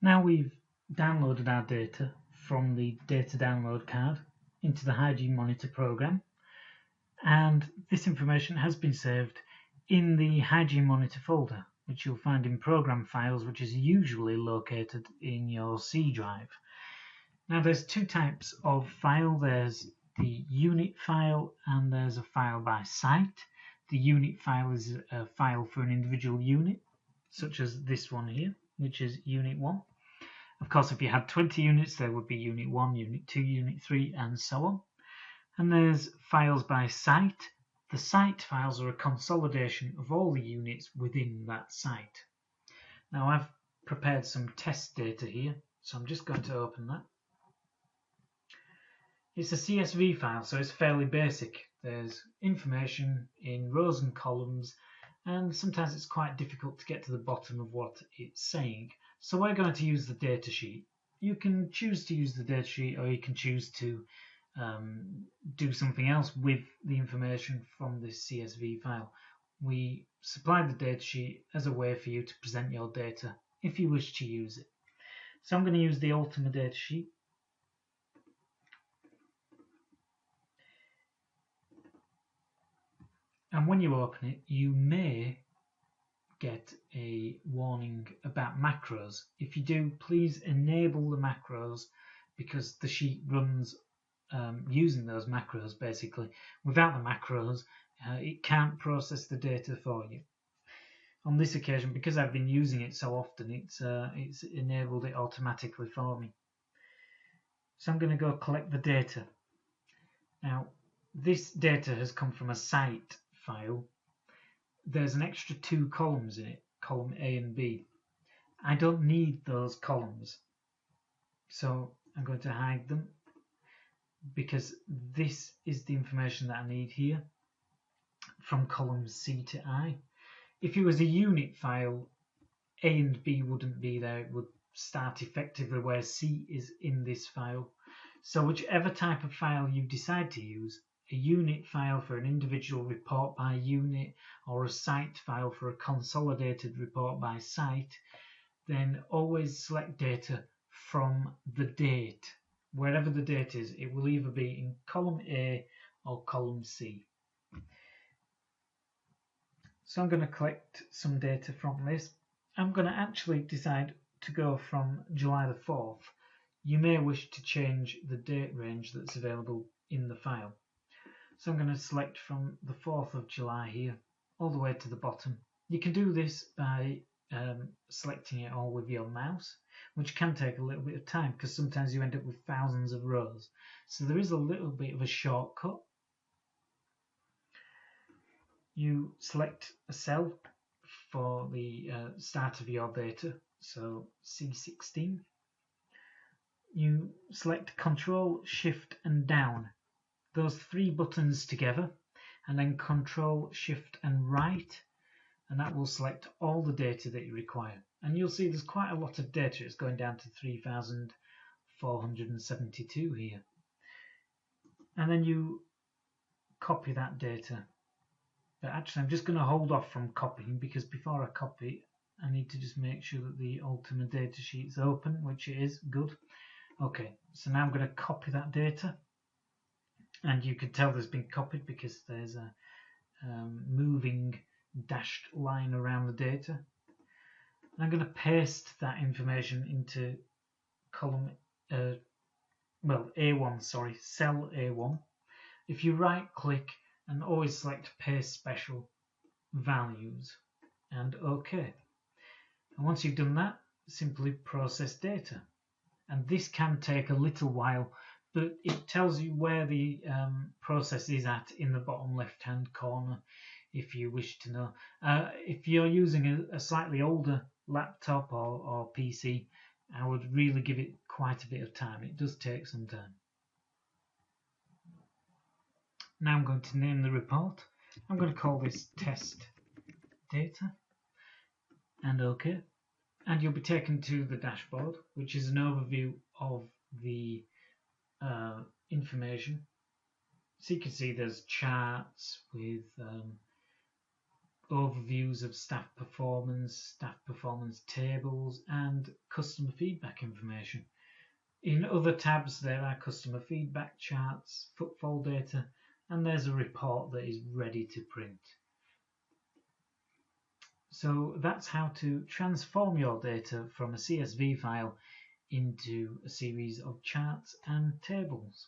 Now we've downloaded our data from the data download card into the Hygiene Monitor program, and this information has been saved in the Hygiene Monitor folder, which you'll find in Program Files, which is usually located in your C drive. Now there's two types of file. There's the unit file and there's a file by site. The unit file is a file for an individual unit, such as this one here, which is Unit 1. Of course, if you had 20 units, there would be Unit 1, Unit 2, Unit 3, and so on. And there's files by site. The site files are a consolidation of all the units within that site. Now I've prepared some test data here, so I'm just going to open that. It's a CSV file, so it's fairly basic. There's information in rows and columns, and sometimes it's quite difficult to get to the bottom of what it's saying. So we're going to use the datasheet. You can choose to use the datasheet, or you can choose to do something else with the information from this CSV file. We supply the datasheet as a way for you to present your data if you wish to use it. So I'm going to use the Ultima datasheet. And when you open it, you may get a warning about macros. If you do, please enable the macros, because the sheet runs using those macros basically. Without the macros, it can't process the data for you. On this occasion, because I've been using it so often, it's enabled it automatically for me. So I'm going to go collect the data. Now, this data has come from a site file. There's an extra 2 columns in it, column A and B. I don't need those columns, so I'm going to hide them, because this is the information that I need here from columns C to I. If it was a unit file, A and B wouldn't be there. It would start effectively where C is in this file. So whichever type of file you decide to use, a unit file for an individual report by unit, or a site file for a consolidated report by site, then always select data from the date. Wherever the date is, it will either be in column A or column C. So I'm going to collect some data from this. I'm going to actually decide to go from July the 4th. You may wish to change the date range that's available in the file. So I'm going to select from the 4th of July here, all the way to the bottom. You can do this by selecting it all with your mouse, which can take a little bit of time because sometimes you end up with thousands of rows. So there is a little bit of a shortcut. You select a cell for the start of your data, so C16. You select Control, Shift and Down, those 3 buttons together, and then Control, Shift and Right, and that will select all the data that you require. And you'll see there's quite a lot of data. It's going down to 3,472 here. And then you copy that data. But actually, I'm just going to hold off from copying, because before I copy, I need to just make sure that the Ultima datasheet is open, which it is. Good. Okay, so now I'm going to copy that data. And you can tell there's been copied because there's a moving dashed line around the data. And I'm going to paste that information into column, A1, sorry, cell A1. If you right click and always select Paste Special Values and OK. And once you've done that, simply process data. And this can take a little while, but it tells you where the process is at in the bottom left hand corner if you wish to know. If you're using a slightly older laptop or PC, I would really give it quite a bit of time. It does take some time. Now I'm going to name the report. I'm going to call this test data and OK. And you'll be taken to the dashboard, which is an overview of the information. So you can see there's charts with overviews of staff performance tables, and customer feedback information. In other tabs, there are customer feedback charts, footfall data, and there's a report that is ready to print. So that's how to transform your data from a CSV file into a series of charts and tables.